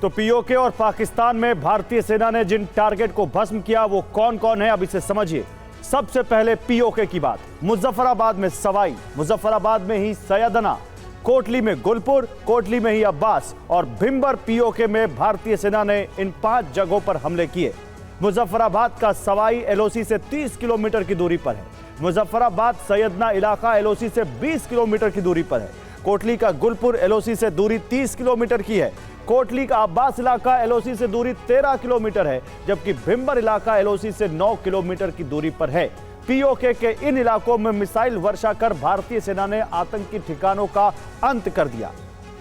तो पीओके और पाकिस्तान में भारतीय सेना ने जिन टारगेट को भस्म किया वो कौन कौन है, अब इसे समझिए। सबसे पहले पीओके की बात। मुजफ्फराबाद में सवाई, मुजफ्फराबाद में ही सैयदना, कोटली में गुलपुर, कोटली में ही अब्बास और भिंबर पीओके में भारतीय सेना ने इन 5 जगहों पर हमले किए। मुजफ्फराबाद का सवाई एलओसी से 30 किलोमीटर की दूरी पर है। मुजफ्फराबाद सैयदना इलाका एलओसी से 20 किलोमीटर की दूरी पर है। कोटली का गुलपुर एलओसी से दूरी 30 किलोमीटर की है। कोटली का अब्बास इलाका एलओसी से दूरी 13 किलोमीटर है, जबकि भिंबर इलाका एलओसी से 9 किलोमीटर की दूरी पर है। पीओके के इन इलाकों में मिसाइल वर्षा कर भारतीय सेना ने आतंकी ठिकानों का अंत कर दिया।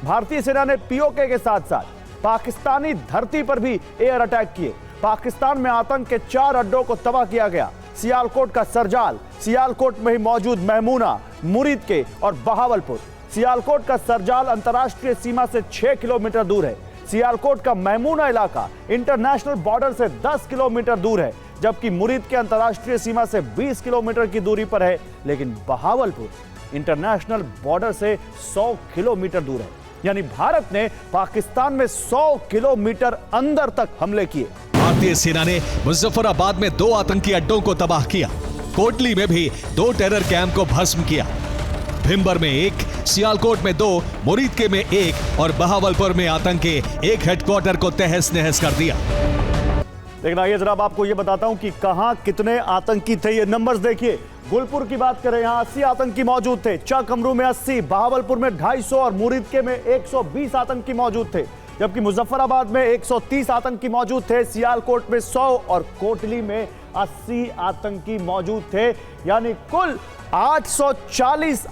भारतीय सेना ने पीओके के साथ साथ पाकिस्तानी धरती पर भी एयर अटैक किए। पाकिस्तान में आतंक के 4 अड्डों को तबाह किया गया। सियालकोट का सरजाल, सियालकोट में ही मौजूद महमूना, मुरीद के और बहावलपुर। सियालकोट का सरजाल अंतर्राष्ट्रीय सीमा से 6 किलोमीटर दूर है। सियालकोट का महमूना इलाका इंटरनेशनल बॉर्डर से 10 किलोमीटर दूर है, जबकि मुरीद के अंतर्राष्ट्रीय सीमा से 20 किलोमीटर की दूरी पर है। लेकिन बहावलपुर इंटरनेशनल बॉर्डर से 100 किलोमीटर दूर है। यानी भारत ने पाकिस्तान में 100 किलोमीटर अंदर तक हमले किए। भारतीय सेना ने मुजफ्फराबाद में 2 आतंकी अड्डों को तबाह किया। कोटली में भी 2 टेरर कैंप को भस्म किया। भिंबर में 1, सियालकोट में 2, मुरीद के में 1 और बहावलपुर में आतंक के 1 हेडक्वार्टर को तहस नहस कर दिया। लेकिन आइए जरा आपको यह बताता हूं कि कहां कितने आतंकी थे। ये नंबर्स देखिए। गुलपुर की बात करें, यहां 80 आतंकी मौजूद थे। चकमरू में 80, बहावलपुर में 250 और मुरीद के में 120 आतंकी मौजूद थे, जबकि मुजफ्फराबाद में 130 आतंकी मौजूद थे। सियालकोट में 100 और कोटली में 80 आतंकी मौजूद थे। यानी कुल 840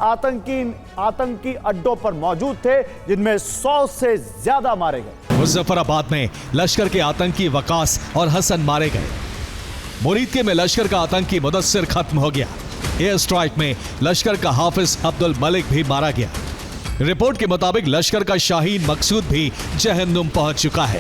आतंकी अड्डों पर मौजूद थे, जिनमें 100 से ज्यादा मारे गए। मुजफ्फराबाद में लश्कर के आतंकी वकास और हसन मारे गए। मुरीद के में लश्कर का आतंकी मुदस्सिर खत्म हो गया। एयर स्ट्राइक में लश्कर का हाफिज अब्दुल मलिक भी मारा गया। रिपोर्ट के मुताबिक लश्कर का शाहीन मकसूद भी जहन्नुम पहुंच चुका है।